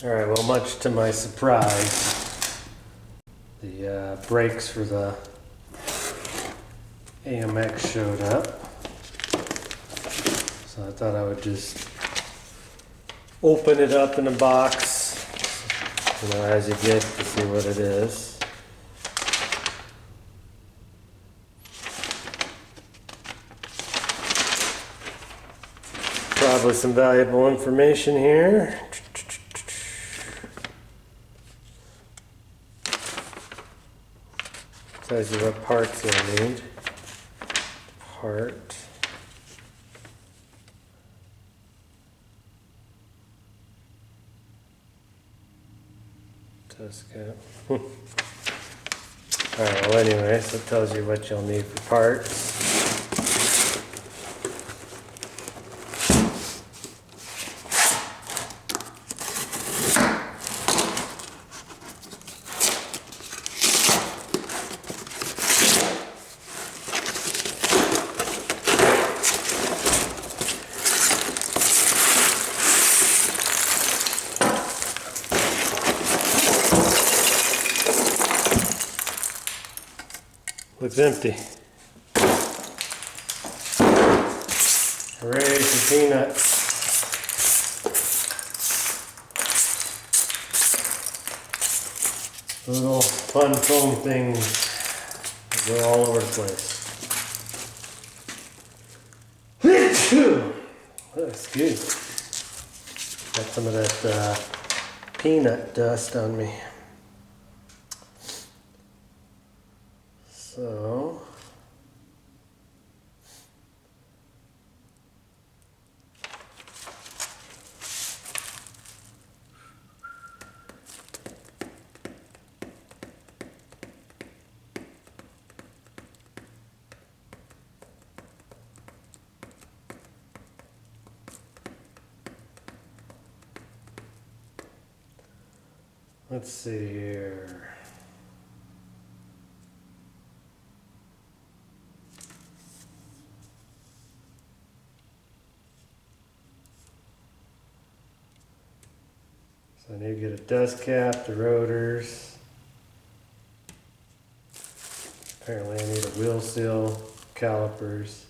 Alright, well, much to my surprise, the brakes for the AMX showed up. So I thought I would just open it up in the box, you know, as you get to see what it is. Probably some valuable information here. Tells you what parts you'll need. Part. Test cap. Alright, well anyway, so it tells you what you'll need for parts. Looks empty. Hooray for peanuts. Little fun foam things go all over the place. Excuse me. Got some of that peanut dust on me. So, let's see here. So I need to get a dust cap, the rotors. Apparently I need a wheel seal, calipers.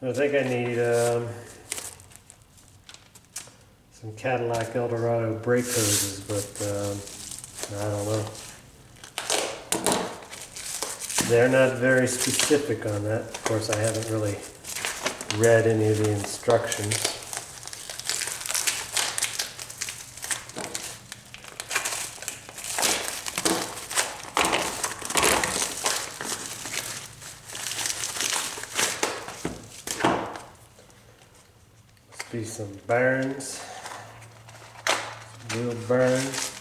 I think I need some Cadillac Eldorado brake hoses, but I don't know. They're not very specific on that. Of course, I haven't really read any of the instructions. Must be some bearings. Wheel bearings.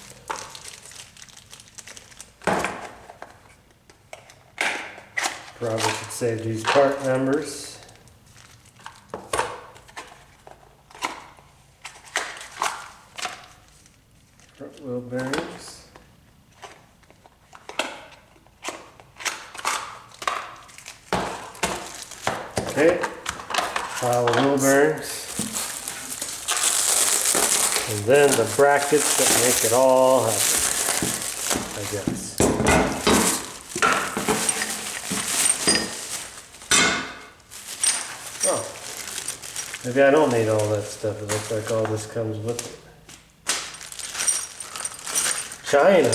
Probably should save these part numbers. Front wheel bearings. Okay, pile of wheel bearings. And then the brackets that make it all happen, I guess. Oh, maybe I don't need all that stuff. It looks like all this comes with it. China.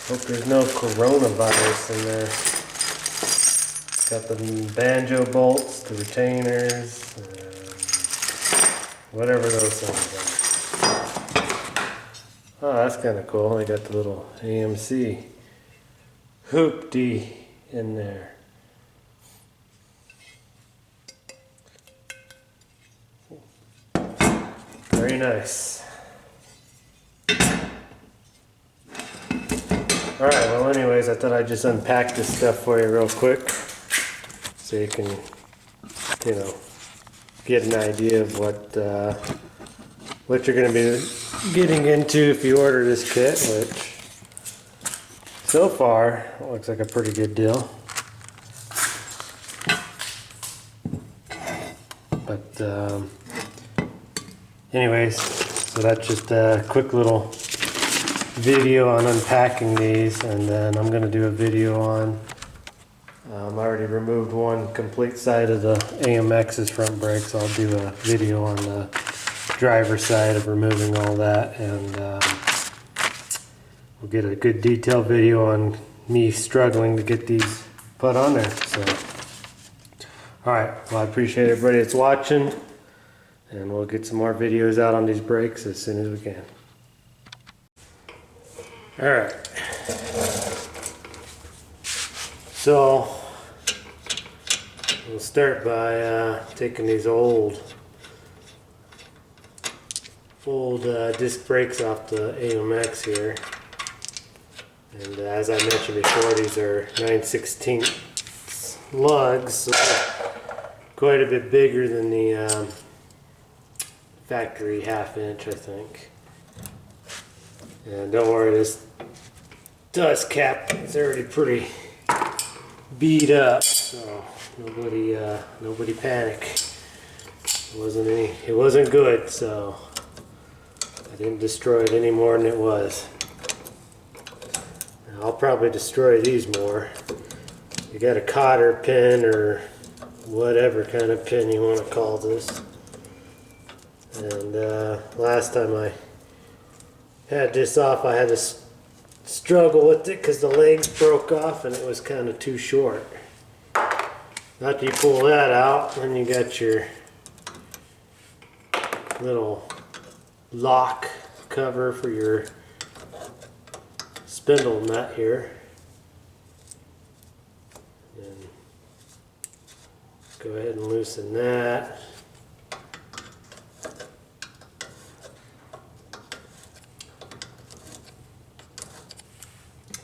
Hope there's no coronavirus in there. Got the banjo bolts, the retainers. Whatever those things are. Oh, that's kind of cool. I got the little AMC hoopty in there. Very nice. Alright, well anyways, I thought I'd just unpack this stuff for you real quick. So you can, you know, get an idea of what you're going to be getting into if you order this kit, which so far looks like a pretty good deal. But anyways, so that's just a quick little video on unpacking these, and then I'm going to do a video on I already removed one complete side of the AMX's front brakes. I'll do a video on the driver's side of removing all that, and we'll get a good detailed video on me struggling to get these put on there. So, alright, well, I appreciate everybody that's watching, and we'll get some more videos out on these brakes as soon as we can. Alright, so we'll start by taking these old disc brakes off the AMX here. And as I mentioned before, these are 9/16 lugs, so quite a bit bigger than the factory 1/2 inch, I think. And don't worry, this dust cap is already pretty beat up, so nobody panic. It wasn't good, so I didn't destroy it any more than it was. Now, I'll probably destroy these more. You got a cotter pin or whatever kind of pin you want to call this. And last time I had this off, I had to struggle with it because the legs broke off and it was kind of too short. After you pull that out, then you got your little lock cover for your spindle nut here. And go ahead and loosen that.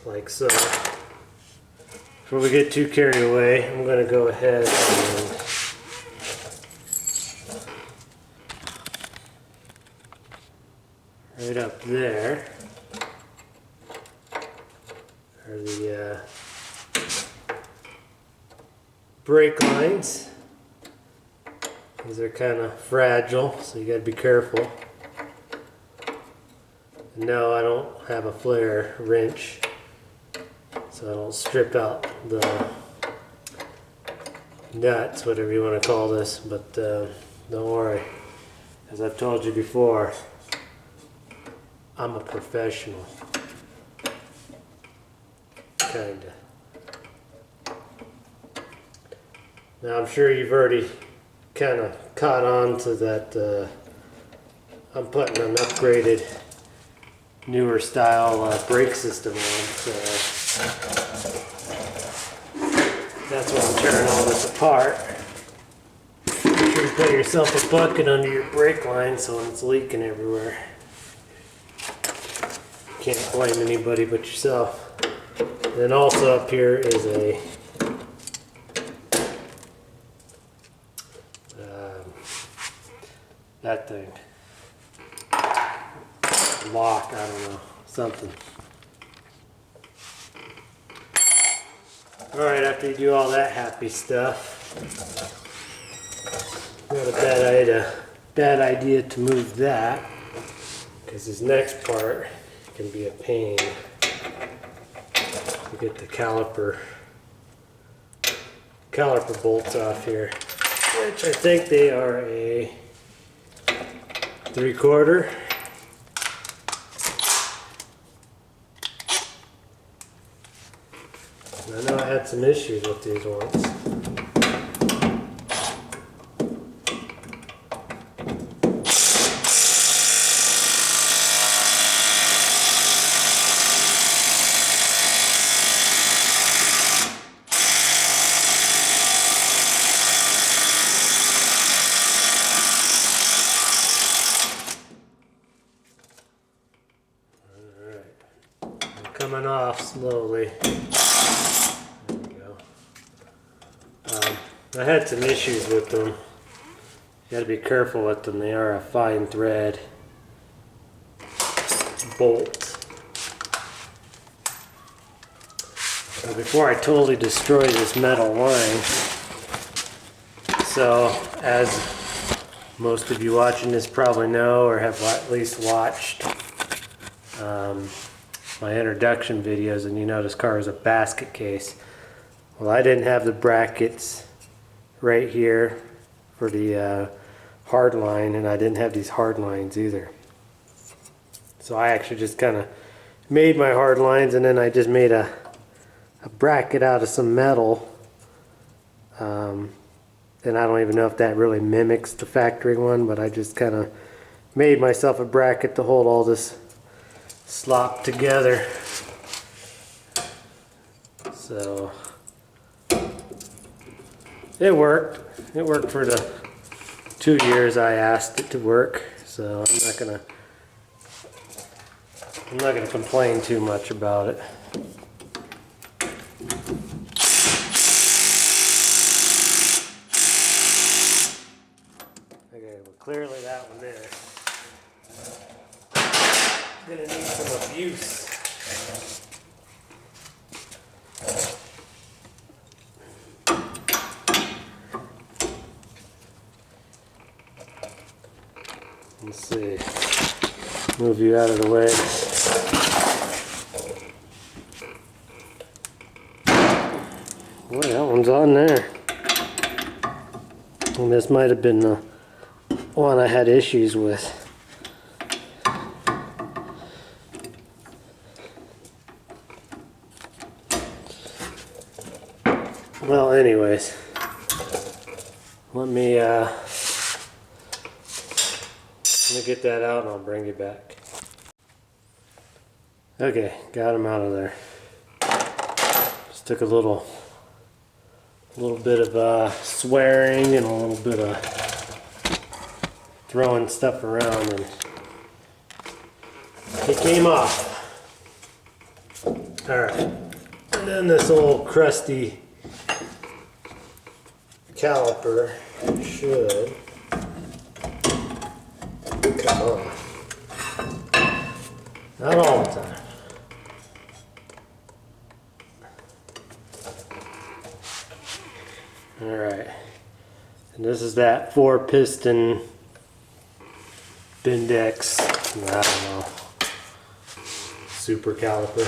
Like so. Before we get too carried away, I'm going to go ahead and right up there are the brake lines. These are kind of fragile, so you got to be careful. And no, I don't have a flare wrench, so I don't strip out the nuts, whatever you want to call this, but don't worry. As I've told you before, I'm a professional. Kinda. Now I'm sure you've already kind of caught on to that I'm putting an upgraded, newer style brake system on, so that's why I'm tearing all this apart. Make sure you put yourself a bucket under your brake line so when it's leaking everywhere. Can't blame anybody but yourself. Then also up here is a that thing. Lock, I don't know, something. Alright, after you do all that happy stuff, not a bad idea to move that, because this next part can be a pain to get the caliper bolts off here, which I think they are a 3/4. I know I had some issues with these ones. Coming off slowly. There we go. I had some issues with them. You got to be careful with them. They are a fine thread. bolt. So before I totally destroy this metal line, so as most of you watching this probably know or have at least watched my introduction videos, and you know this car is a basket case. Well, I didn't have the brackets right here for the hard line, and I didn't have these hard lines either. So I actually just kind of made my hard lines, and then I just made a bracket out of some metal. And I don't even know if that really mimics the factory one, but I just kind of made myself a bracket to hold all this slop together. So it worked. It worked for the 2 years I asked it to work. So I'm not gonna complain too much about it. Okay, well clearly that one there gonna need some abuse. Let's see. Move you out of the way. Boy, that one's on there. And this might have been the one I had issues with. Well, anyways, let me get that out and I'll bring you back. Okay, got him out of there. Just took a little bit of swearing and a little bit of throwing stuff around, and it came off. All right, and then this old crusty caliper should come on. Not all the time. All right, and this is that 4-piston Bindex, I don't know, super caliper.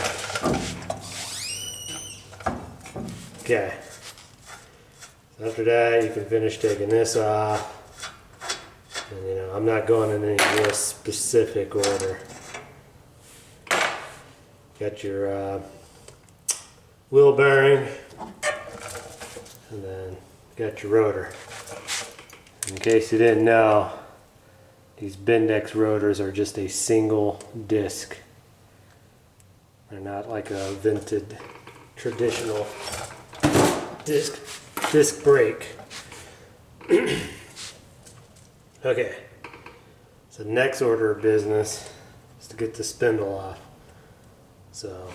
Okay. After that, you can finish taking this off. And you know, I'm not going in any real specific order. Got your wheel bearing, and then got your rotor. In case you didn't know, these Bindex rotors are just a single disc. They're not like a vented traditional disc brake. Okay, so next order of business is to get the spindle off. So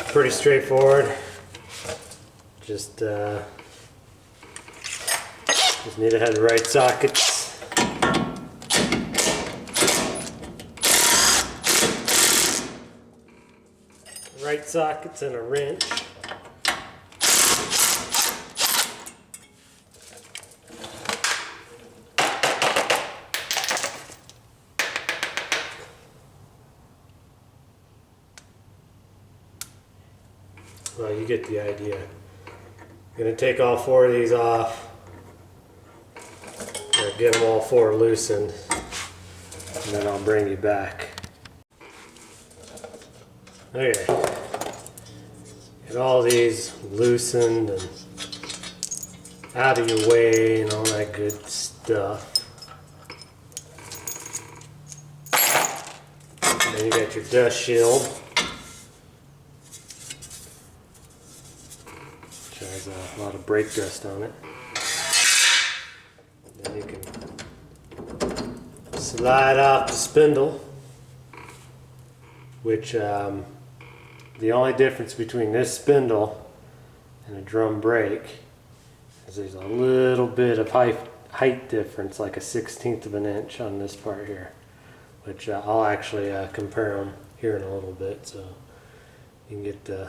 pretty straightforward. Just need to have the right sockets. Right sockets and a wrench. Well, you get the idea. I'm going to take all 4 of these off, or get them all 4 loosened, and then I'll bring you back. Okay, get all these loosened and out of your way and all that good stuff. And then you got your dust shield, which has a lot of brake dust on it. And then you can slide off the spindle, which the only difference between this spindle and a drum brake is there's a little bit of height difference, like a 1/16 of an inch on this part here, which I'll actually compare them here in a little bit, so you can get the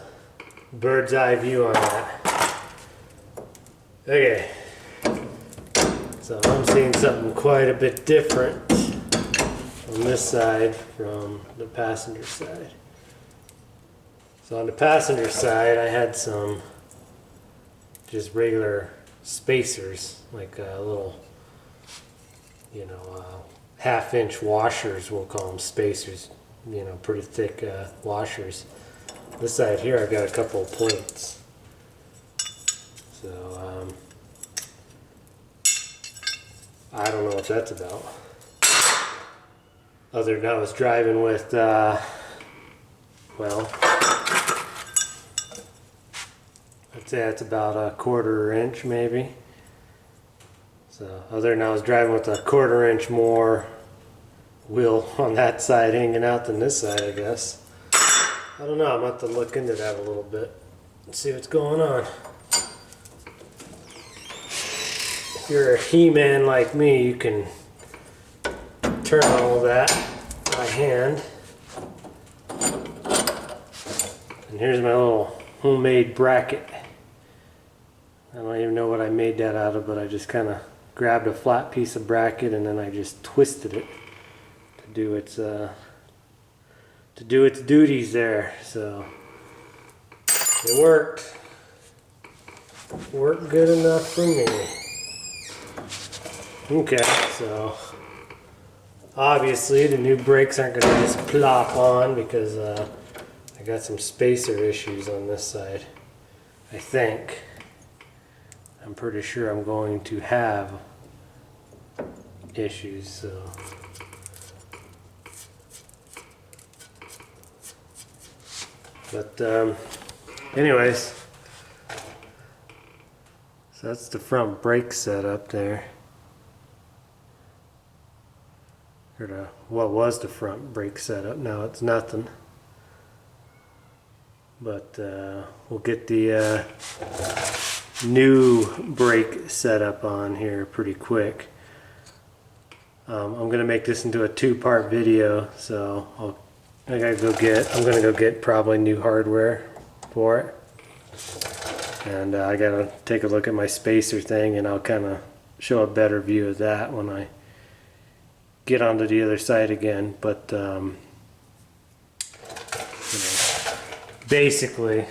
bird's eye view on that. Okay, so I'm seeing something quite a bit different on this side from the passenger side. So on the passenger side, I had some just regular spacers, like little, you know, half-inch washers, we'll call them spacers, you know, pretty thick washers. This side here, I've got a couple of plates. So, I don't know what that's about. Other than I was driving with, well, I'd say that's about a 1/4 inch maybe. So other than I was driving with a 1/4 inch more wheel on that side hanging out than this side, I guess. I don't know, I'm going to have to look into that a little bit and see what's going on. If you're a He-Man like me, you can turn all that by hand. And here's my little homemade bracket. I don't even know what I made that out of, but I just kind of grabbed a flat piece of bracket and then I just twisted it to do its duties there. So it worked good enough for me. Okay, so obviously the new brakes aren't going to just plop on because I got some spacer issues on this side. I think. I'm pretty sure I'm going to have issues, so but anyways, so that's the front brake setup there, or what was the front brake setup. Now it's nothing, but we'll get the new brake setup on here pretty quick. I'm gonna make this into a 2-part video, so I'm gonna go get probably new hardware for it, and I gotta take a look at my spacer thing, and I'll kind of show a better view of that when I get onto the other side again. But you know, basically,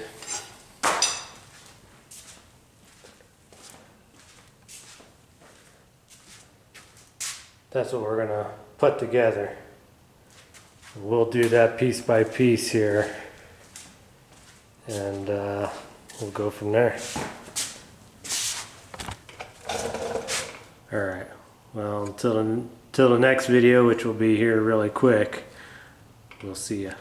that's what we're gonna put together. We'll do that piece by piece here, and we'll go from there. Alright, well, until the next video, which will be here really quick, we'll see ya.